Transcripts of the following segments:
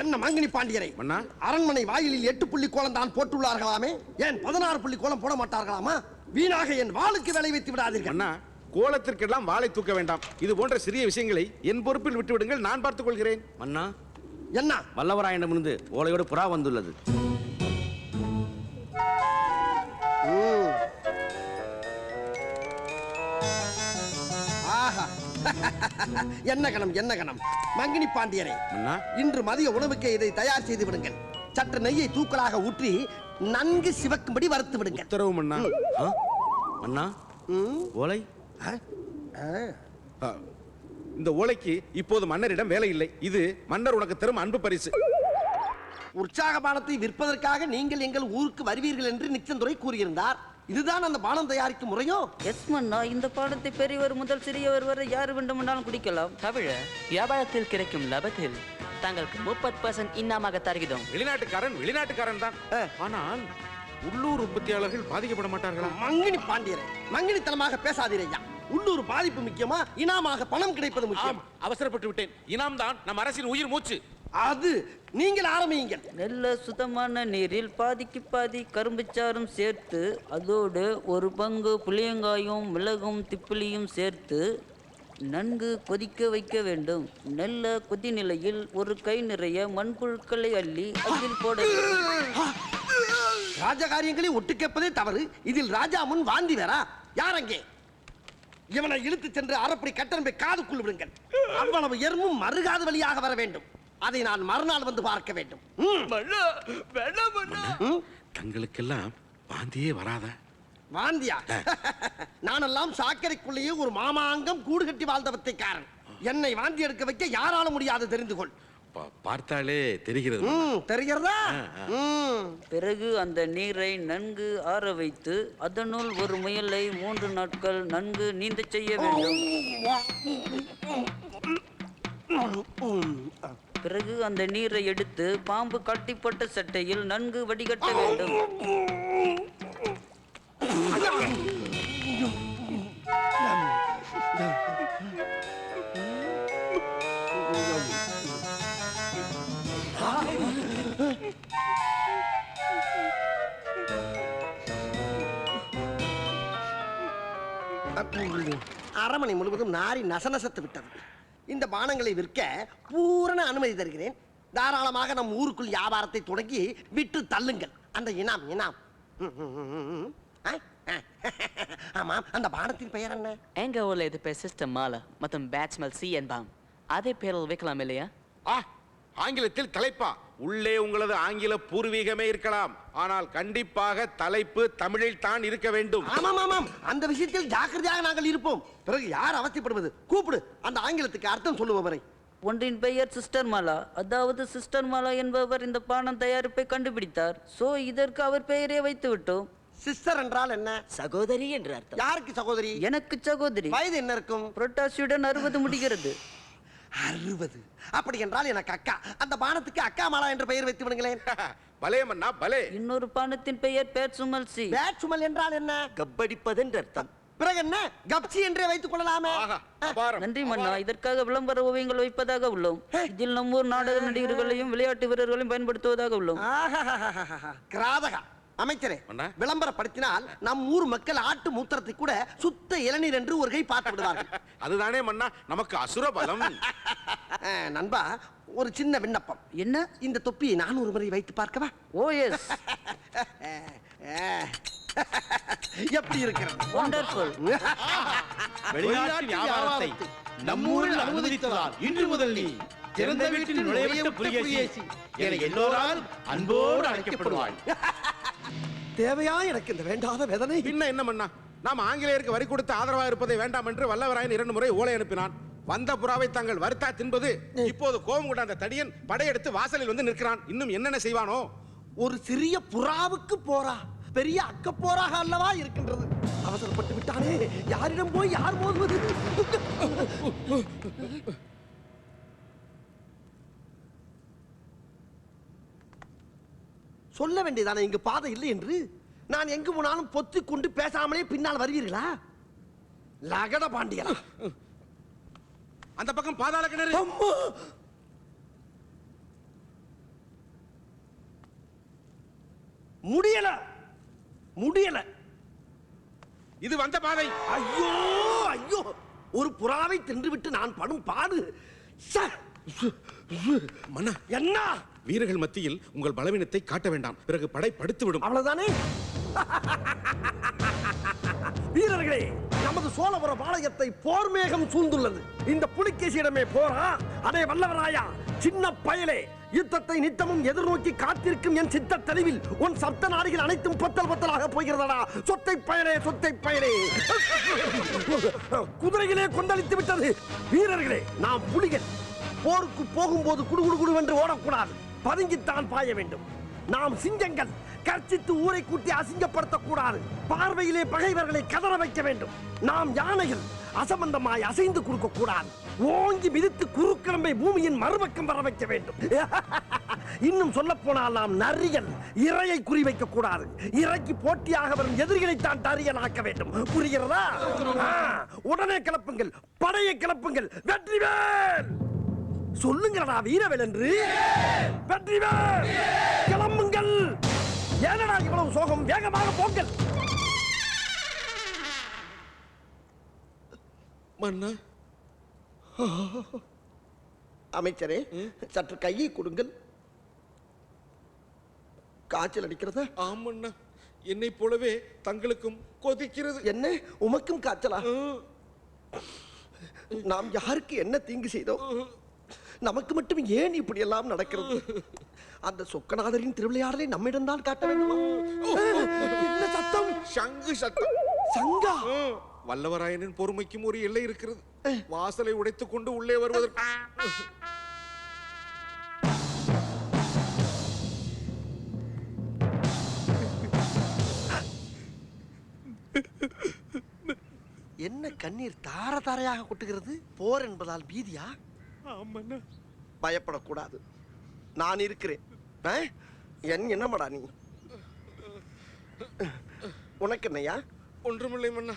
என்ன மங்கினி பாண்டியரை அரண்மனை வாயிலில் 8 புள்ளி கோலம் தான் போட்டுள்ளார்களாமே, ஏன் 16 புள்ளி கோலம் போட மாட்டார்களாமா? வீணாக என் வாளுக்கு விளை வைத்து விடாதீர்கள் அண்ணா. கோலத்திற்கெல்லாம் வாளை தூக்க வேண்டாம். இது போன்ற சிறிய விஷயங்களை என் பொறுப்பில் விட்டு விடுங்கள், நான் பார்த்துக் கொள்கிறேன். அண்ணா, என்ன வல்லவராயனிடமிருந்து ஓலையோடு புறா வந்துள்ளது. என்ன கணம் என்ன கணம் மங்கினி பாண்டியரே, இன்று மதிய உணவுக்கு இதை தயார் செய்து விடுங்கள். சற்று நெய்யை தூக்கலாக ஊற்றி நன்கு சிவக்கும்படி வறுத்து விடுங்கள். உத்தரவு மன்னா. அண்ணா, ஓலை. இந்த ஓலைக்கு இப்போது மன்னரிடம் வேலை இல்லை. இது மன்னர் உனக்கு தரும் அன்பு பரிசு. உற்சாக பானத்தை விற்பதற்காக நீங்கள் எங்கள் ஊருக்கு வருவீர்கள் என்று நிச்சந்துரை கூறியிருந்தார். இதுதான் அந்த பானம் தயாரிக்கும் முறையோ? எஸ் மன்னா, இந்த பானத்தை பெரியவர் முதல் சிறியவர் வரை யார் வேண்டுமென்றாலும் குடிக்கலாம். தவிர வியாபாரத்தில் கிடைக்கும் லாபத்தில் தங்களுக்கு 30% இன்னமாக தருகிறோம். வெளிநாட்டுக்காரன் தான். ஆனால் உள்ளூர் உற்பத்தியாளர்கள் பாதிக்கப்பட மாட்டார்களா? மங்கினி பாண்டியரே, மங்கினித்தனமாக பேசாதீரையா. உள்ளூர் பாதிப்பு முக்கியமா, இனாமாக பணம் கிடைப்பது முக்கியம்? அவசரப்பட்டு விட்டேன். இனாம் தான் நம் அரசின் உயிர் மூச்சு. அது நீங்கள் ஆரம்பியுங்கள். நல்ல சுத்தமான நீரில் பாதிக்கு பாதி கரும்புச்சாரும் சேர்த்து, அதோடு ஒரு பங்கு புளியங்காயும் மிளகும் திப்பிலியும் சேர்த்து நன்கு கொதிக்க வைக்க வேண்டும். நல்ல கொதி நிலையில் ஒரு கை நிறைய மண்புழுக்களை அள்ளி அதில் போட வேண்டும். ராஜகாரியங்களை ஒட்டு கேட்பதே தவறு. இதில் ராஜா முன் வாந்தி வேறா? யார் அங்கே? இவனை இழுத்து சென்று அரைப்படி கட்டணம்பை காதுக்குள் விடுங்கள். அவ்வளவு எறும்பும் மறுகாது வழியாக வர வேண்டும். அதை நான் மறுநாள் வந்து பார்க்க வேண்டும். தங்களுக்கெல்லாம் வாந்தியே வராத? வாந்தியா? நானெல்லாம் சாக்கடைக்குள்ளேயே ஒரு மாமாங்கம் கூடு கட்டி வாழ்ந்தவத்தைக்காரன். என்னை வாந்தி எடுக்க வைக்க யாரால முடியாது, தெரிந்து கொள். பார்த்தாலே தெரிகிறது. தெரிகிறதா? பிறகு அந்த நீரை நன்கு ஆற வைத்து அதனுள் ஒரு முயலை 3 நாட்கள் நன்கு நீந்த செய்ய வேண்டும். பிறகு அந்த நீரை எடுத்து பாம்பு கட்டிப்பட்ட சட்டையில் நன்கு வடிகட்ட வேண்டும். அரமனை முழுவதும் நாரி நசநசத்து விட்டது. இந்த பானங்களை விற்க பூரண அனுமதி தருகிறேன். தாராளமாக நம் ஊருக்குள் வியாபாரத்தை தொடங்கி விட்டு தள்ளுங்கள். அந்த இனாம் இனாம். ஆமாம், அந்த பானத்தின் பெயர் என்ன? எங்க ஊர்ல இது பேர் சிஸ்டம் மாலா மற்றும் பேட்ஸ்மெல் சி என்பாம். அதே பேரில் வைக்கலாம் இல்லையா? ஆங்கிலத்தில் தலைப்பா? உள்ளே உங்களது ஆங்கில பூர்வீகமே இருக்கலாம், ஆனால் கண்டிப்பாக தலைப்பு தமிழில் தான் இருக்க வேண்டும். ஆமாம் ஆமாம், அந்த விஷயத்தில் ஜாக்கிரதையாக நாங்கள் இருப்போம். பிறகு யார் அவசியப்படுவது? கூப்பிடு, அந்த ஆங்கிலத்துக்கு அர்த்தம் சொல்லுபவரை. ஒன்றின் பெயர் சிஸ்டர் மாலா. அதாவது சிஸ்டர் மாலா என்பவர் இந்த பானம் தயாரிப்பை கண்டுபிடித்தார். சோ இதற்கு அவர் பெயரே வைத்து விட்டோம். சிஸ்டர் என்றால் என்ன? சகோதரி என்று அர்த்தம். யாருக்கு சகோதரி? எனக்கு சகோதரி. வயது என்ன இருக்கும்? புரட்டாசியுடன் 60 முடிகிறது. 60? அப்படி என்றால் எனக்கு அக்கா. அந்த பானத்துக்கு அக்கா மாலா என்று பெயர் வைத்து விடுங்களேன். பலே மன்னா பலே. இன்னொரு பானத்தின் பெயர் பேட்சுமல் சி. பேட்சுமல் என்றால் என்ன? கப்படிப்பது என்று அர்த்தம். பிறகு என்ன? கப்சி என்றே வைத்துக் கொள்ளலாமே. நன்றி மன்னா, இதற்காக விளம்பர ஓவியங்கள் வைப்பதாக உள்ளோம். இதில் நம்ம ஊர் நாடக நடிகர்களையும் விளையாட்டு வீரர்களையும் பயன்படுத்துவதாக உள்ளோம். கிராதகா அமைச்சரே, விளம்பரப்படுத்தினால் நம் ஊர் மக்கள் ஆட்டு மூத்திரத்தை கூட சுத்த இளநீர் என்று ஒரு கை பார்த்து விடுவார்கள். அதுதானே மன்னா நமக்கு அசுர பலம். நண்பா, ஒரு சின்ன விண்ணப்பம். என்ன? இந்த தொப்பியை நான் ஒரு முறை வைத்து பார்க்கவா? ஓ எஸ். எப்படி இருக்கிறது? வண்டர்ஃபுல். வெளிநாட்டு வியாபாரத்தை நம்மூரில் அனுமதித்ததால் இன்று முதல் நீ திறந்த வீட்டில் நுழைவிட்ட புலிகேசி என எல்லோரால் அன்போடு அழைக்கப்படுவாள். தேவையா எனக்கு இந்த வேண்டாத வேதனை? பின்ன என்ன மன்னா, நாம் ஆங்கிலேயருக்கு வரி கொடுத்து ஆதரவாக இருப்பதை வேண்டாம் என்று வல்லவராயன் 2 முறை ஓலை அனுப்பினான். வந்த புறாவை தாங்கள் வறுத்தா தின்பது. இப்போது கோபம் கொண்ட அந்த தடியன் படையெடுத்து வாசலில் வந்து நிற்கிறான். இன்னும் என்னென்ன செய்வானோ? ஒரு சிறிய புறாவுக்கு போரா பெரிய அக்க போராக அல்லவா இருக்கின்றது. அவசரப்பட்டு விட்டானே, யாரிடம் போய் யார் மோதுவது? சொல்ல வேண்டியதானே இங்கு பாதை இல்லை என்று. நான் எங்கு போனாலும் பொத்தி கொண்டு பேசாமலே பின்னால் வருவீர்களா? லகட பாண்டியரா, அந்த பக்கம் பாதாள கிணறு. முடியல முடியல. இது வந்த பாதை. ஐயோ ஐயோ, ஒரு புறாவை தின்றுவிட்டு நான் படும் பாடு. மன்னா, என்ன? வீரர்கள் மத்தியில் உங்கள் பலவீனத்தை காட்ட வேண்டாம், பிறகு படை படுத்து விடும். அவ்வளவுதானே? வீரர்களே, நமது சோழபுர பாளையத்தை போர் மேகம் சூழ்ந்துள்ளது. இந்த புலிகேசியிடமே போரா? அடே வல்லவராயா, சின்ன பயலே, யுத்தத்தை நித்தமும் எதிர்நோக்கி காத்திருக்கும் என் சித்த தெளிவில் உன் சப்த நாடுகள் அனைத்தும் பொத்தல் பொத்தலாக போகிறதடா. சொத்தை பயலே, சொத்தை பயலே. குதிரைகளே கொந்தளித்து விட்டது. வீரர்களே, நாம் புலிகள். போருக்கு போகும்போது குடுகுடு என்று ஓடக்கூடாது, பதுங்கித்தான் பாய வேண்டும். நாம் சிங்கங்கள், கர்ச்சித்து ஊரை கூட்டி அசிங்கப்படுத்தக்கூடாது. பார்வையிலே பகைவர்களை கதற வைக்க வேண்டும். நாம் யானைகள், அசம்பந்தமாய் அசைந்து கொடுக்க கூடாது. ஓங்கி மிதித்து குறுக்கிழம்பை பூமியின் மறுபக்கம் வர வைக்க வேண்டும். இன்னும் சொல்ல போனால் நாம் நரிகள், இரையை குறிவைக்க கூடாது. இறைக்கு போட்டியாக வரும் எதிரிகளைத்தான் தரியனாக்க வேண்டும். புரிகிறதா? உடனே கிளப்புங்கள், படையை கிளப்புங்கள். வெற்றிவேல் சொல்லுங்களா வீரவேல் என்று. வெற்றிவேல் கிளம்புங்கள். ஏனடா இவ்வளவு சோகம்? வேகமாக போங்கள். மன்னா, அமைச்சரே, சற்று கையை கொடுங்கள். காய்ச்சல் அடிக்கிறதா? ஆமண்ணா, என்னை போலவே தங்களுக்கும் கொதிக்கிறது. என்ன, உமக்கும் காய்ச்சலா? நாம் யாருக்கு என்ன தீங்கு செய்தோம்? நமக்கு மட்டும் ஏன் இப்படி எல்லாம் நடக்கிறது? அந்த சொக்கநாதரின் திருவிளையாடலை நம்மிடம்தான் காட்ட வேண்டுமா? என்ன சத்தம்? சங்கு சத்தம். சங்கா? வல்லவராயனின் பொறுமைக்கும் ஒரு எல்லை இருக்கிறது. வாசலை உடைத்துக் கொண்டு உள்ளே வருவதற்கு என்ன கண்ணீர் தார தாரையாக கொட்டுகிறது? போர் என்பதால் பீதியா? ஆமண்ணா, பயப்படக்கூடாது, நான் இருக்கிறேன். என்னமாடா நீ? உனக்கு என்னையா? ஒன்றுமில்லை மன்னா.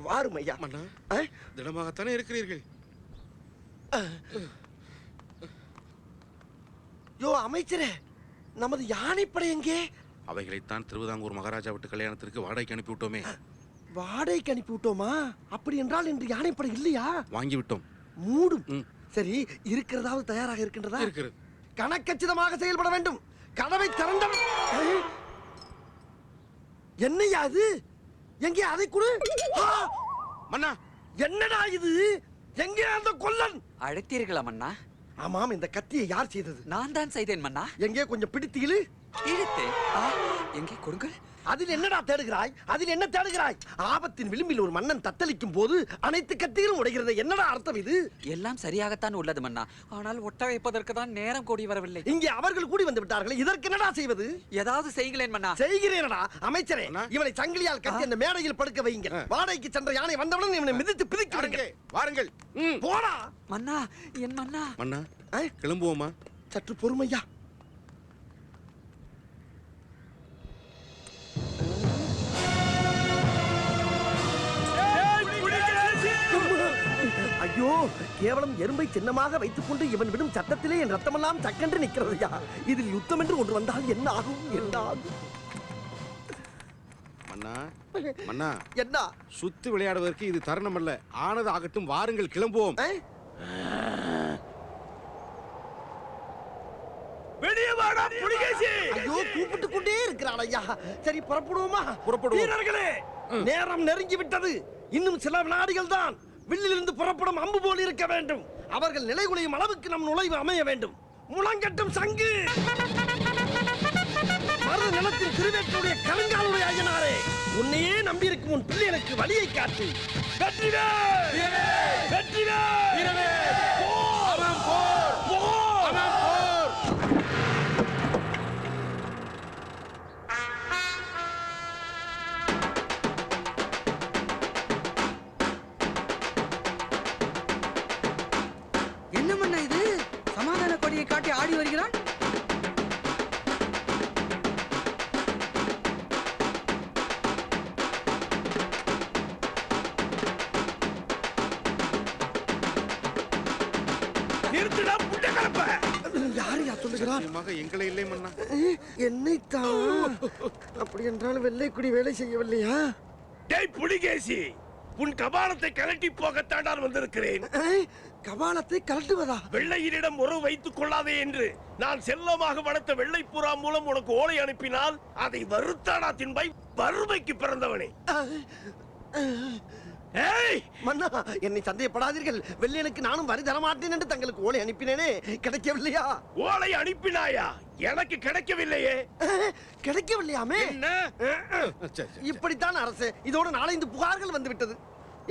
வாரும் ஐயா. மன்னா, திடமாகத்தானே இருக்கிறீர்கள்? யோ அமைச்சரே, நமது யானைப்படை எங்கே? அவைகளைத்தான் திருவிதாங்கூர் மகாராஜா விட்டு கல்யாணத்திற்கு வாடகைக்கு அனுப்பிவிட்டோமே. வாடகைக்கு அனுப்பி விட்டோமா? அப்படி என்றால் இன்று யானைப்படை இல்லையா? வாங்கி விட்டோம். மூடும். சரி, இருக்கிறதாவது தயாராக இருக்கின்றதா? இருக்கிறது. கணக்கச்சிதமாக செயல்பட வேண்டும். கதவை திறந்த. என்னையா அது? எங்கே அதை கொடு. மன்னா, என்னடா இது? எங்கே அந்த கொல்லன்? அழைத்தீர்களா மன்னா? ஆமாம், இந்த கத்தியை யார் செய்தது? நான் தான் செய்தேன் மன்னா. எங்கே கொஞ்சம் பிடித்து இழு. இழுத்தேன். எங்கே கொடுங்கள். அதில் என்னடா தேடுகிறாய்? அதில் என்ன தேடுகிறாய்? ஆபத்தின் விளிம்பில் ஒரு மன்னன் தத்தளிக்கும் போது அனைத்து கத்திகளும் உடைகிறது. என்னடா அர்த்தம் இது? எல்லாம் சரியாகத்தான் உள்ளது மன்னா, ஆனால் ஒட்ட வைப்பதற்கு தான் நேரம் கூடி வரவில்லை. இங்கே அவர்கள் கூடி வந்து விட்டார்கள். இதற்கு என்னடா செய்வது? ஏதாவது செய்கிறேன் மன்னா. செய்கிறேனடா. அமைச்சரே, இவனை சங்கிலியால் கட்டி அந்த மேடையில் படுக்க வையுங்க. வாடகைக்கு சென்ற யானை வந்தவுடன் இவனை மிதித்து பிதிக்க வாருங்கள். போடா மன்னா. என் மன்னா. மன்னா, கிளம்புவோமா? சற்று பொறுமையா. ஐயோ, கேவலம் எறும்பை சின்னமாக வைத்துக் கொண்டு இவன் விடும் சத்தத்திலே என் ரத்தமெல்லாம் சக்கென்று நிற்கிறதையா? இதில் யுத்தம் என்று ஒன்று வந்தால் என்ன ஆகும்? என்ன ஆகும்? மன்னா, மன்னா, என்ன? சுத்து விளையாடுவதற்கு இது தருணம் அல்ல. ஆனது ஆகட்டும், வாருங்கள் கிளம்புவோம். ஐயோ, கூப்பிட்டு கொண்டே இருக்கிறான் ஐயா. சரி, புறப்படுவோமா? புறப்படுவோம். வீரர்களே, நேரம் நெருங்கி விட்டது. இன்னும் சில வினாடிகள் தான். வில்லிலிருந்து புறப்படும் அம்பு போல் இருக்க வேண்டும். அவர்கள் நிலைகுலையும் அளவுக்கு நம் நுழைவு அமைய வேண்டும். முழங்கட்டும் சங்கு. மருத நிலத்தின் திருவேற்றுடைய கலங்காலுடைய ஐயனாரே, உன்னையே நம்பியிருக்கும் உன் பிள்ளைகளுக்கு வழியை காட்டு. வெற்றிவேல்! வெற்றிவேல்! என்ன மன்னா இது? சமாதான கொடியை காட்டி ஆடி வருகிறான். நிறுத்துடா புட்ட கலப்ப. யாரு யாரையா சொல்லுகிறார்? சத்தியமாக எங்களை இல்லை மன்னா. என்னைத்தான். அப்படி என்றால் வெள்ளைக்குடி வேலை செய்யவில்லையா? டேய் புலிகேசி, உன் கபாலத்தை கலட்டி போகத்தான் நான் வந்திருக்கிறேன். கபாலத்தை கலட்டுவதா? வெள்ளையரிடம் உறவு வைத்துக் கொள்ளாதே என்று நான் செல்லமாக வளர்த்த வெள்ளை புறா மூலம் உனக்கு ஓலை அனுப்பினால் அதை வறுத்தாடா தின்பாய், வறுமைக்கு பிறந்தவனே. ஏய் மன்னா, என்னை சந்தேகப்படாதீர்கள். வெள்ளையனுக்கு நானும் வரி தரமாட்டேன் என்று தங்களுக்கு ஓலை அனுப்பினேனே, கிடைக்கவில்லையா? ஓலை அனுப்பினாயா? எனக்கு கிடைக்கவில்லையே. கிடைக்கவில்லையாமே? என்ன? இப்படித்தான் அரசு. இதோடு 4-5 புகார்கள் வந்து விட்டது.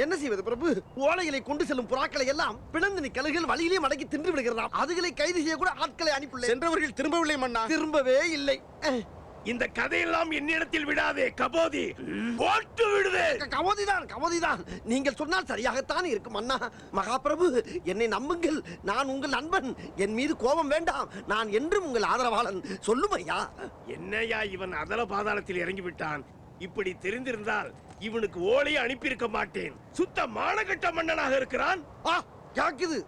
என்ன செய்வது பிரபு? ஓலைகளை கொண்டு செல்லும் புறாக்களை எல்லாம் பிணந்தினி கழுகுகள் வழியிலே மடக்கி தின்று விடுகிறதாம். அதுகளை கைது செய்ய கூட ஆட்களை அனுப்பியுள்ளேன். சென்றவர்கள் திரும்பவில்லை மன்னா. திரும்பவே இல்லை. இந்த கதையெல்லாம் என்னிடத்தில் விடாதே கபோதி, போட்டு விடுவே. கமோதிதான். நீங்கள் சொன்னால் சரியாகத்தான் இருக்கும் அண்ணா. மகாபிரபு, என்னை நம்புங்கள். நான் உங்கள் நண்பன். என் மீது கோபம் வேண்டாம். நான் என்றும் உங்கள் ஆதரவாளன். சொல்லும் ஐயா. என்னையா இவன் அதல பாதாளத்தில் இறங்கி விட்டான். இப்படி தெரிந்திருந்தால் இவனுக்கு ஓலையை அனுப்பியிருக்க மாட்டேன். சுத்த மானகட்ட மன்னனாக இருக்கிறான். யாக்குது?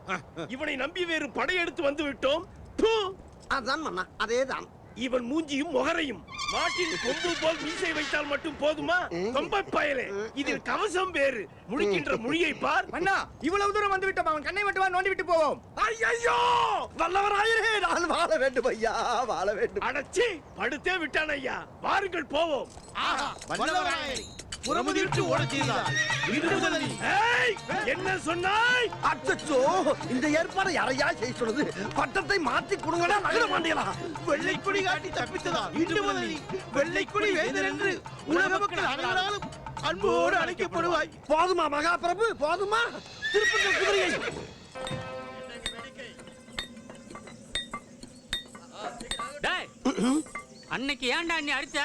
இவனை நம்பி வேறு படையெடுத்து வந்து விட்டோம். அதான் மன்னா, அதேதான். இவன் மூஞ்சியும் முகரையும் மாட்டின் கொம்பு போல் மீசை வைத்தால் மட்டும் போதுமா? கொம்பை பயலே, இதில் கவசம் வேறு. முடிக்கின்ற மொழியை பார். அண்ணா, இவ்வளவு தூரம் வந்து விட்டோம். அவன் கண்ணை மட்டும் நோண்டி விட்டு போவோம். ஐயோ, வல்லவராயரே, நான் வாழ வேண்டும் ஐயா, வாழ வேண்டும். அடச்சி, படுத்தே விட்டான் ஐயா. வாருங்கள் போவோம். புறமுதிர்த்து ஓடச் செய்தார். இன்று முதல் ஏய், என்ன சொன்னாய்? அச்சச்சோ, இந்த ஏற்பாடு யாரையா செய்ய சொல்லுது? பட்டத்தை மாற்றி கொடுங்கடா, நகர மாட்டீங்களா? வெள்ளைக்குடி காட்டி தப்பித்ததால் இன்று முதல் வெள்ளைக்குடி வேந்தர் என்று உலக மக்கள் அனைவராலும் அன்போடு அழைக்கப்படுவாய். போதுமா மகாபிரபு, போதுமா? திருப்பதி குதிரையை. அன்னைக்கு ஏன்டா நீ அடிச்ச?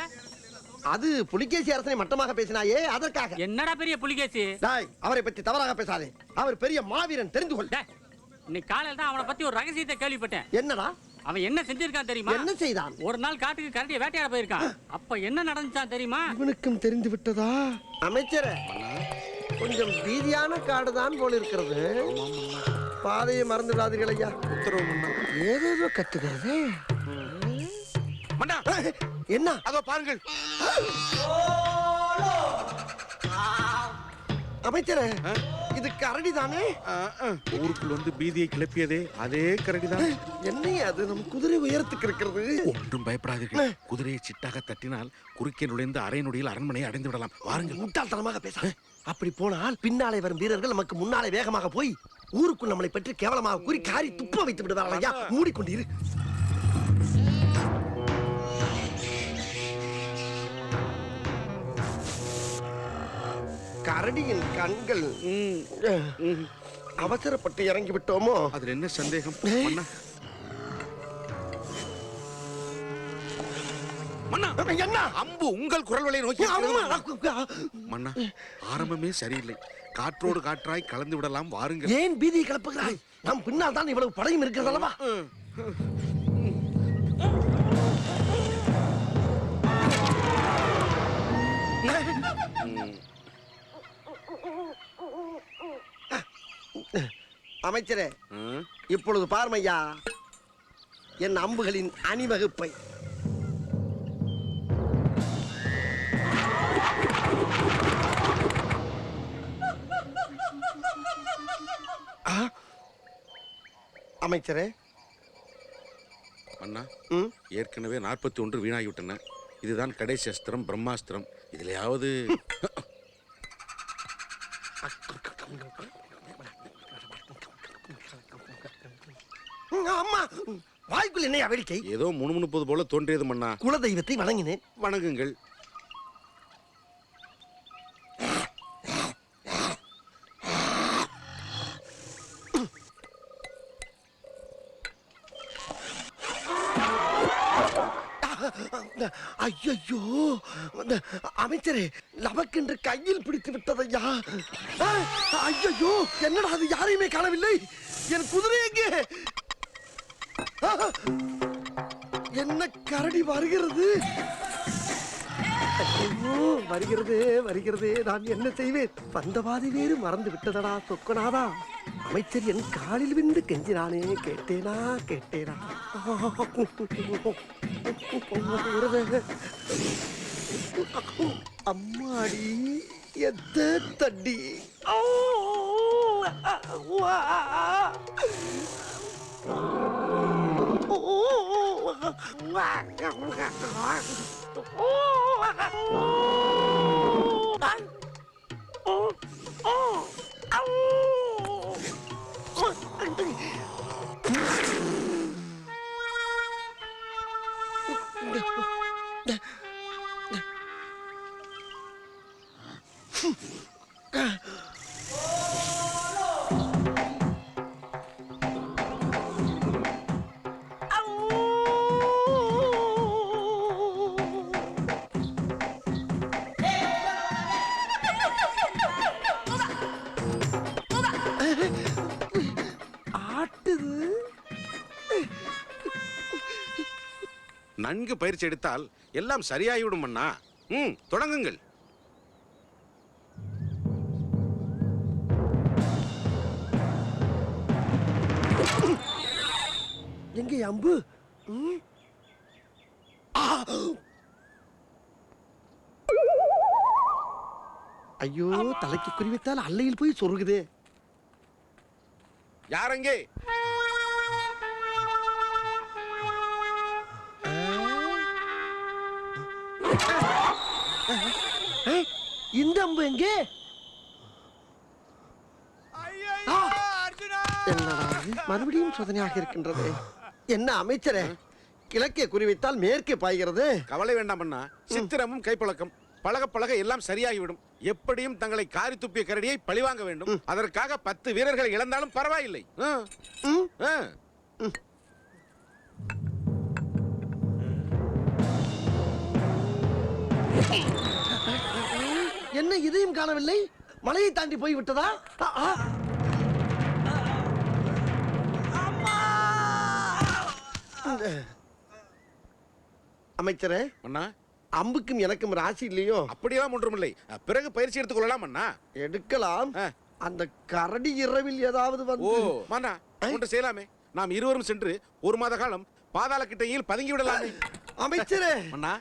அது புலிகேசி அரசனை மட்டமாக பேசினாயே, அதற்காக. என்னடா பெரிய புலிகேசி? டாய், அவரை பற்றி தவறாக பேசாதே. அவர் பெரிய மாவீரன், தெரிந்து கொள். இன்னைக்கு காலையில தான் அவனை பத்தி ஒரு ரகசியத்தை கேள்விப்பட்டேன். என்னடா? அவன் என்ன செஞ்சிருக்கான் தெரியுமா? என்ன செய்தான்? ஒரு நாள் காட்டுக்கு கரடியை வேட்டையாட போயிருக்கான். அப்ப என்ன நடந்துச்சான் தெரியுமா? இவனுக்கும் தெரிந்து விட்டதா? அமைச்சரே, கொஞ்சம் பீதியான காடுதான் போல இருக்கிறது. பாதையை மறந்து விடாதீர்கள் ஐயா. உத்தரவு மன்னா. ஏதேதோ கத்துகிறது. மன்னா, என்ன? அதோ பாருங்கள். அமைச்சரே, இது கரடி தானே? ஊருக்குள் வந்து பீதியை கிளப்பியதே அதே கரடிதான். என்ன அது? நம் குதிரை உயரத்துக்கு இருக்கிறது. ஒன்றும் பயப்படாதீர்கள். குதிரையை சிட்டாக தட்டினால் குறுக்கே நுழைந்து அரை நொடியில் அரண்மனையை அடைந்து விடலாம். வாருங்கள். முட்டாள்தனமாக பேச. அப்படி போனால் பின்னாலே வரும் வீரர்கள் நமக்கு முன்னாலே வேகமாக போய் ஊருக்குள் நம்மளை பற்றி கேவலமாக கூறி காரி துப்ப வைத்து விடுவார்கள் ஐயா. மூடிக்கொண்டிரு. கரடியின் கண்கள். அவசரப்பட்டு இறங்கி விட்டோமோ? அதுல என்ன சந்தேகம்? மன்னா, மன்னா, என்ன? அம்பு உங்கள் குரல் வலையை நோக்கி மன்னா, ஆரம்பமே சரியில்லை. காற்றோடு காற்றாய் கலந்து விடலாம். வாருங்கள். ஏன் பீதியை கிளப்புகிறாய்? நம் பின்னால் தான் இவ்வளவு படையும் இருக்கிறது அல்லவா? அமைச்சரே, இப்பொழுது பார்மையா என் அம்புகளின் அணிவகுப்பை. அமைச்சரே, மன்னா, ஏற்கனவே 41 வீணாகிவிட்டன. இதுதான் கடைசி அஸ்திரம், பிரம்மாஸ்திரம். இதுலயாவது அம்மா, வாய்க்குள் என்னையா வேடிக்கை? ஏதோ முணுமுணுப்பது போல தோன்றியது மன்னா. குல தெய்வத்தை வணங்கினேன். வணங்குங்கள். ஐயோ, அமைச்சரே, நமக்கென்று கையில் பிடித்து விட்டதையா. ஐயோ, என்னடா அது? யாரையுமே காணவில்லை. என் குதிரை எங்கே? என்ன கரடி வருகிறது? வருகிறது வருகிறது. நான் என்ன செய்வேன்? வந்த பாதி வேறு மறந்து விட்டதடா சொக்கநாதா. அமைச்சர் என் காலில் விண்டு கெஞ்சினானே, கேட்டேனா கேட்டேனா? அம்மாடி எத்த தடி நன்கு பயிற்சி எடுத்தால் எல்லாம் சரியாகிவிடும் அண்ணா. தொடங்குங்கள். எங்க அம்பு? ஐயோ, தலைக்கு குறிவித்தால் அல்லையில் போய் சொருகுதே. யாரங்கே? இந்த அம்பு எங்கே? என்னடா இது? மறுபடியும் சோதனையாக இருக்கின்றது. என்ன அமைச்சரே, கிழக்கே குறிவைத்தால் மேற்கே பாய்கிறது. கவலை வேண்டாம் அண்ணா. சித்திரமும் கைப்பழக்கம் பழக பழக எல்லாம் சரியாகிவிடும். எப்படியும் தங்களை காரி துப்பிய கரடியை பழிவாங்க வேண்டும். அதற்காக 10 வீரர்களை இழந்தாலும் பரவாயில்லை. என்ன இதையும் காணவில்லை? மலையை தாண்டி போய் விட்டதா? அமைச்சரே, அண்ணா, அம்புக்கும் எனக்கும் ராசி இல்லையோ? அப்படியெல்லாம் ஒன்றுமில்லை. பிறகு பயிற்சி எடுத்துக் கொள்ளலாம் அண்ணா. எடுக்கலாம். அந்த கரடி இரவில் ஏதாவது வந்து மன்னா ஒன்று செய்யலாமே. நாம் இருவரும் சென்று 1 மாத காலம் பாதாள கிட்டையில் பதுங்கி விடலாமே. அமைச்சரே, அண்ணா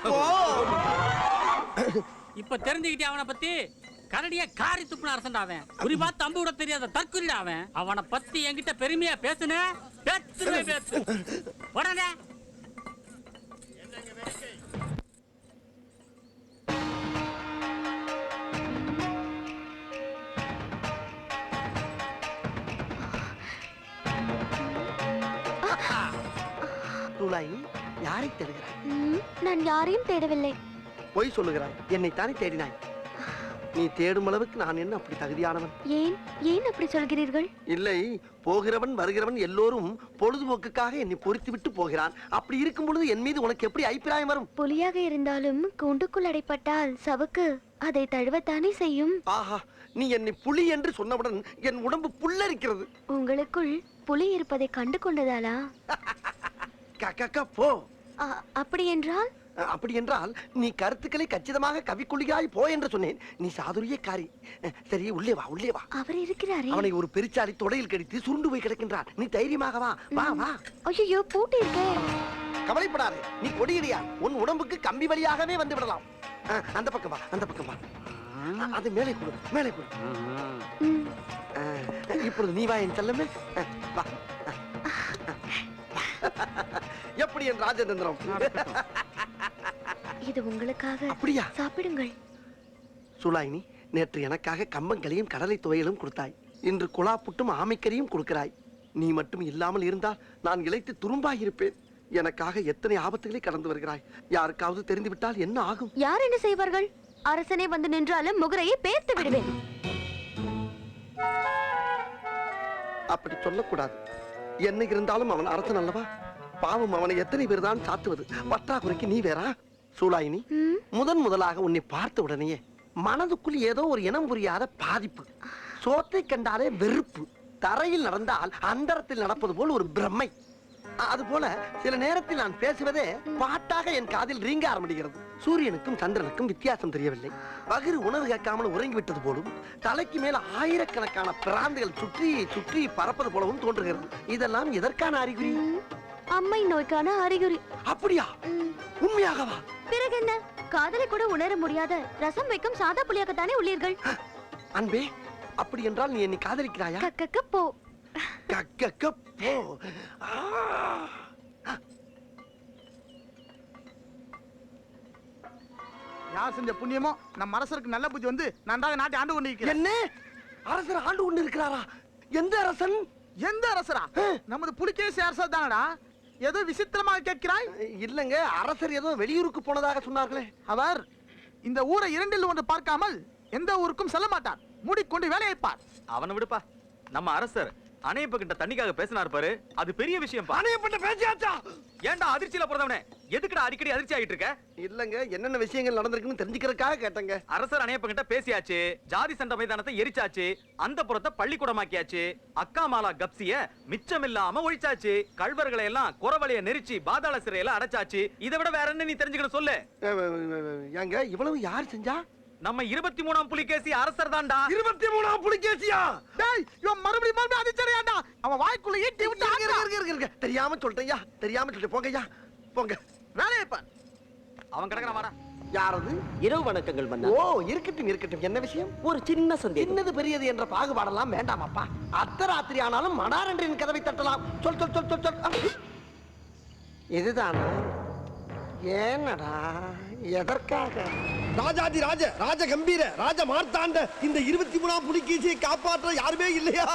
போ. இப்ப தெரிஞ்சுக்கிட்டே அவனை பத்தி. கரடிய காரி துப்புன அரசன்டா அவன். குறி பார்த்து அம்பு விட தெரியாத தற்குறிடா அவன். அவனை பத்தி என்கிட்ட பெருமையா பேசுன பேச்சு உடனே யாரை தேடுகிறாய்? நான் யாரையும் தேடவில்லை. பொய் சொல்லுகிறாய். என்னை தானே தேடினாய். நீ தேடும் அளவுக்கு நான் என்ன அப்படி தகுதியானவன்? ஏன் அப்படி சொல்கிறீர்கள்? இல்லை, போகிறவன் வருகிறவன் எல்லோரும் பொழுதுபோக்குக்காக என்னை பொறுத்து விட்டு போகிறான். அப்படி இருக்கும் பொழுது என் மீது உனக்கு எப்படி அபிப்பிராயம் வரும்? புலியாக இருந்தாலும் கூண்டுக்குள் அடைப்பட்டால் சவுக்கு அதை தழுவத்தானே செய்யும். ஆஹா, நீ என்னை புலி என்று சொன்னவுடன் என் உடம்பு புல்லரிக்கிறது. உங்களுக்குள் புலி இருப்பதை கண்டு கொண்டதாலா? போ. அப்படி என்றால்? அப்படி என்றால் நீ கருத்துக்களை கச்சிதமாக கவிக்கொள்கிறாய் போ என்று சொன்னேன். நீ சாதுரியக்காரி. சரி, உள்ளே வா, உள்ளே வா. அவர் இருக்கிறாரே. அவனை ஒரு பெருச்சாலி தொடையில் கடித்து சுருண்டு போய் கிடக்கின்றான். நீ தைரியமாக வா. வா வா. ஐயோ, பூட்டி இருக்கே. கவலைப்படாதே, நீ கொடியடியா. உன் உடம்புக்கு கம்பி வழியாகவே வந்து விடலாம். அந்த பக்கம் வா, அந்த பக்கம் வா. அது மேலே கொடு, மேலே கொடு. இப்பொழுது நீ வா என் செல்லமே. வா. எப்படி என் ராஜதந்திரம்? இது உங்களுக்காக. அப்படியா? சாப்பிடுங்கள். சூலாயினி, நேற்று எனக்காக கம்பங்களையும் கடலை துவையலும் கொடுத்தாய். இன்று குலா புட்டும் ஆமைக்கறியும் கொடுக்கிறாய். நீ மட்டும் இல்லாமல் இருந்தால் நான் இளைத்து துரும்பாயிருப்பேன். எனக்காக எத்தனை ஆபத்துகளை கடந்து வருகிறாய். யாருக்காவது தெரிந்து விட்டால் என்ன ஆகும்? யார் என்ன செய்வார்கள்? அரசனே வந்து நின்றாலும் முகரையை பேர்த்து விடுவேன். அப்படி சொல்லக்கூடாது. என்ன இருந்தாலும் அவன் அரசன் அல்லவா? பாவம், அவனை எத்தனை பேர் தான் சாத்துவது? பற்றாக்குறைக்கு நீ வேறா? சூலாயினி, முதலாக உன்னை பார்த்த உடனேயே மனதுக்குள் ஏதோ ஒரு இனம் புரியாத பாதிப்பு. சோத்தை கண்டாலே வெறுப்பு. தரையில் நடந்தால் அந்தரத்தில் நடப்பது போல் ஒரு பிரம்மை. அதுபோல சில நேரத்தில் நான் பேசுவதே பாட்டாக என் காதில் ரீங்கார முடிகிறது. சூரியனுக்கும் சந்திரனுக்கும் வித்தியாசம் தெரியவில்லை. பகிர் உணவு கேட்காமல் உறங்கிவிட்டது போலும், தலைக்கு மேல ஆயிரக்கணக்கான பிராந்துகள் சுற்றி சுற்றி பறப்பது போலவும் தோன்றுகிறது. இதெல்லாம் எதற்கான அறிகுறி? அம்மை நோய்க்கான அறிகுறி. அப்படியா? ம், உண்மையாகவா? பிறகு என்ன? காதலை கூட உணர முடியாத ரசம் வைக்கும் சாதா புலியாகத்தானே உள்ளீர்கள். அன்பே, அப்படி என்றால் நீ என்னை காதலிக்கிறாயா? கக்கக்க போ. கக்கக்க போ. ஆ. யார் செஞ்ச புண்ணியமோ நம்ம அரசருக்கு நல்ல புத்தி வந்து நன்றாக நாட்டை ஆண்டு கொண்டிருக்கிறேன். என்ன? அரசர் ஆண்டு கொண்டு இருக்கிறாரா? எந்த அரசன்? எந்த அரசரா? நமது புலிகேசி அரசர் தானடா. ஏதோ விசித்திரமாக கேட்கிறாய். இல்லங்க, அரசர் ஏதோ வெளியூருக்கு போனதாக சொன்னார்களே. அவர் இந்த ஊரை இரண்டில் ஒன்று பார்க்காமல் எந்த ஊருக்கும் செல்ல மாட்டார். மூடிக்கொண்டு வேலையை பார். அவனை விடுப்பா. நம்ம அரசர் அணையப்ப கிட்ட தண்ணிக்காக பேசினார் பாரு, அது பெரிய விஷயம். அணையப்பட்ட பேசியாச்சா? ஏன்டா அதிர்ச்சியில பிறந்தவனே, எதுக்குடா அடிக்கடி அதிர்ச்சி ஆகிட்டு இருக்க? இல்லங்க, என்னென்ன விஷயங்கள் நடந்திருக்குன்னு தெரிஞ்சுக்கிறதுக்காக கேட்டங்க. அரசர் அணையப்ப கிட்ட பேசியாச்சு, ஜாதி சண்டை மைதானத்தை எரிச்சாச்சு, அந்த புறத்தை பள்ளிக்கூடமாக்கியாச்சு, அக்கா மாலா கப்சிய மிச்சமில்லாம ஒழிச்சாச்சு, கள்வர்களை எல்லாம் குறவழிய நெரிச்சு பாதாள சிறையில அடைச்சாச்சு. இதை விட வேற என்ன நீ தெரிஞ்சுக்கணும் சொல்லு. ஏங்க, இவ்வளவு யார் செஞ்சா? நம்ம 23ஆம் புலிகேசி அரசர் தான்டா. 23ஆம் புலிகேசியா? டேய், இவன் மறுபடியும் அதிர்ச்சடையாண்டா. அவன் வாய்க்குள்ள ஈட்டி விட்டு தெரியாம சொல்றேன்யா, தெரியாம சொல்லிட்டு போங்கய்யா, போங்க. வேலையை பார். அவன் கிடக்குறான், வாடா. யாரது? இரவு வணக்கங்கள் மன்னா. ஓ, இருக்கட்டும் இருக்கட்டும். என்ன விஷயம்? ஒரு சின்ன சந்தேகம். சின்னது பெரியது என்ற பாகுபாடெல்லாம் வேண்டாமாப்பா. அர்த்தராத்திரி ஆனாலும் மடாரென்றின் கதவை தட்டலாம். சொல் சொல் சொல் சொல் சொல். இதுதானா? ஏனடா? எதற்காக? ராஜாதி ராஜ ராஜ கம்பீர ராஜ மார்த்தாண்ட இந்த 23ஆம் புலிகேசியை காப்பாற்ற யாருமே இல்லையா?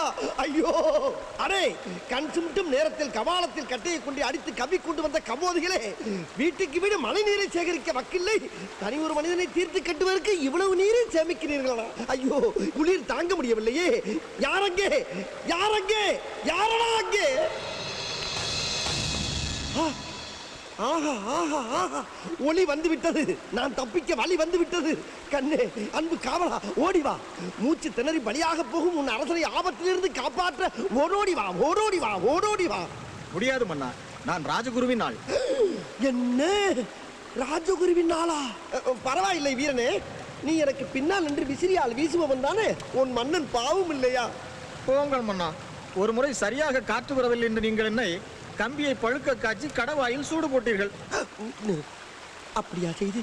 ஐயோ, அடே, கண் சுட்டும் நேரத்தில் கபாலத்தில் கட்டையை கொண்டு அடித்து கவி கொண்டு வந்த கபோதிகளே, வீட்டுக்கு வீடு மழை நீரை சேகரிக்க வக்கில்லை. தனி ஒரு மனிதனை தீர்த்து கட்டுவதற்கு இவ்வளவு நீரை சேமிக்கிறீர்களா? ஐயோ, குளிர் தாங்க முடியவில்லையே. யாரங்கே? யாரங்கே? யாரடா அங்கே? ஆஹா ஆஹா ஆஹா, ஒளி வந்து விட்டது. நான் தப்பிக்க வழி வந்து விட்டது. கண்ணே, அன்பு காவலா, ஓடி வா. மூச்சு திணறி பலியாக போகும் உன் அரசனை ஆபத்திலிருந்து காப்பாற்ற ஓடோடி வா, ஓடோடி வா, ஓடோடி வா. முடியாது மன்னா, நான் ராஜகுருவின் ஆள். என்ன? ராஜகுருவின் ஆளா? பரவாயில்லை வீரனே, நீ எனக்கு பின்னால் நின்று விசிறியால் வீசுபவன் தானே. உன் மன்னன் பாவம் இல்லையா? போங்கள் மன்னா, ஒரு முறை சரியாக காற்று வரவில்லை என்று நீங்கள் என்னை கம்பியை பழுக்க காய்ச்சி கடவாயில் சூடு போட்டீர்கள். அப்படியா செய்து?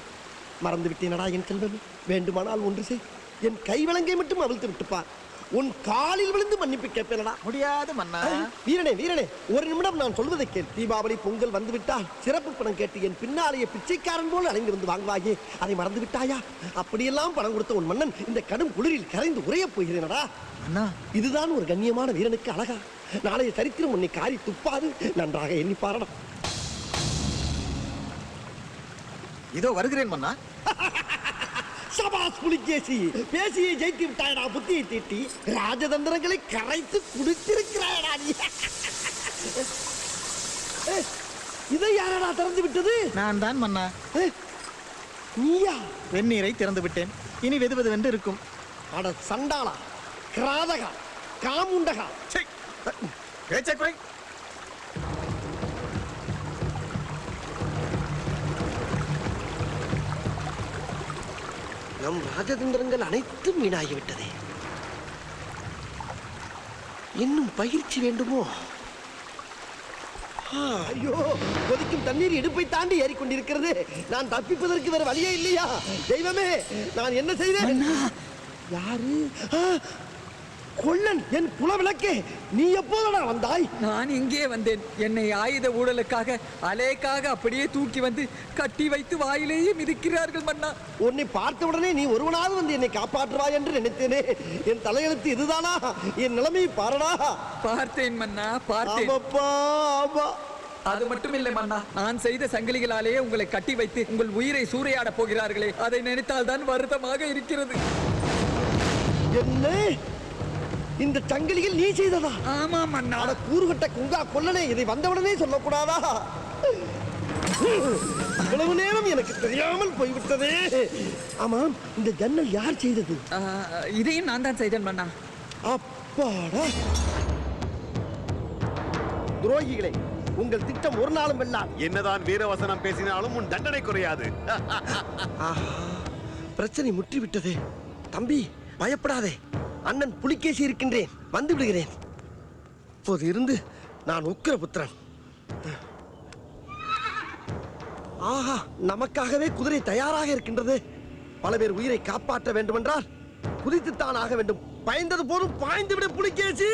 மறந்து விட்டேனடா என் செல்வமே. வேண்டுமானால் ஒன்று செய், என் கைவளங்கை மட்டும் அவிழ்த்து விட்டுப்பார். உன் காலில் விழுந்து மன்னிப்பு கேட்பேனடா. முடியாது மன்னா. வீரனே வீரனே, ஒரு நிமிடம் நான் சொல்வதை கேள். தீபாவளி பொங்கல் வந்து விட்டால் சிறப்பு பணம் கேட்டு என் பின்னாலேயே பிச்சைக்காரன் போல் அலைந்து வந்து வாங்குவாயே, அதை மறந்து விட்டாயா? அப்படியெல்லாம் பணம் கொடுத்த உன் மன்னன் இந்த கடும் குளிரில் கரைந்து உரையப் போகிறேனடா. அண்ணா, இதுதான் ஒரு கண்ணியமான வீரனுக்கு அழகா? நாளைய சரித்திரம் உன்னை காரி துப்பாது. நன்றாக எண்ணி பாரடா. இதோ வருகிறேன் மன்னா. சபாஸ் புலிகேசி, பேசியை ஜெயித்து விட்டாயடா. புத்தியை தீட்டி ராஜதந்திரங்களை கரைத்து குடித்திருக்கிறாயடா நீ. இதை யாரடா திறந்து விட்டது? நான் தான் மன்னா. நீயா? வெந்நீரை திறந்து விட்டேன். இனி வெதுவெதுவென்று இருக்கும். அட சண்டாளா, கிராதகா, காமுண்டகா. பேச்சை குறை. நம் ராஜதந்திரங்கள் அனைத்தும் வீணாகிவிட்டதே. இன்னும் பயிற்சி வேண்டுமோ? ஐயோ, கொதிக்கும் தண்ணீர் இடுப்பை தாண்டி ஏறிக்கொண்டிருக்கிறது. நான் தப்பிப்பதற்கு வேற வழியே இல்லையா? தெய்வமே, நான் என்ன செய்தேன்? யாரு? கொல்லன், என் குலவிளக்கே, நீ எப்போதடா வந்தாய்? நான் இங்கே வந்தேன். என்னை ஆயுத ஊழலுக்காக அலேக்காக அப்படியே தூக்கி வந்து கட்டி வைத்து வாயிலேயே மிதிக்கிறார்கள் மன்னா. உன்னை பார்த்தவுடனே நீ ஒருவனாவது வந்து என்னை காப்பாற்றுவாய் என்று நினைத்தேனே. என் தலையெழுத்து இதுதானா? என் நிலைமையை பாரடா. பார்த்தேன் மன்னா, பார்த்தேன். அது மட்டும் இல்லை மன்னா, நான் செய்த சங்கிலிகளாலேயே உங்களை கட்டி வைத்து உங்கள் உயிரை சூறையாட போகிறார்களே, அதை நினைத்தால் தான் வருத்தமாக இருக்கிறது. என்ன? இந்த சங்கிலியில் நீ செய்ததா? ஆமா மன்னா. கூறுகட்ட குங்கா கொல்லனே, இதை வந்தவுடனே சொல்லக்கூடாதா? இவ்வளவு நேரம் எனக்கு தெரியாமல் போய்விட்டதே. ஆமாம், இந்த ஜன்னல் யார் செய்தது? இதையும் நான் தான் செய்தேன் மன்னா. அப்பாடா, துரோகிகளே, உங்கள் திட்டம் ஒரு நாளும் வெல்லாது. என்னதான் வீரவசனம் பேசினாலும் உன் தண்டனை குறையாது. பிரச்சனை முற்றிவிட்டதே. தம்பி, பயப்படாதே. அண்ணன் புலிகேசி இருக்கின்றேன், வந்து விடுகிறேன். இப்போது இருந்து நான் உக்கிரபுத்திரன். ஆஹா, நமக்காகவே குதிரை தயாராக இருக்கின்றது. பல பேர் உயிரை காப்பாற்ற வேண்டுமென்றால் குதித்துத்தான் ஆக வேண்டும். பயந்தது போதும், பாய்ந்து விட புலிகேசி.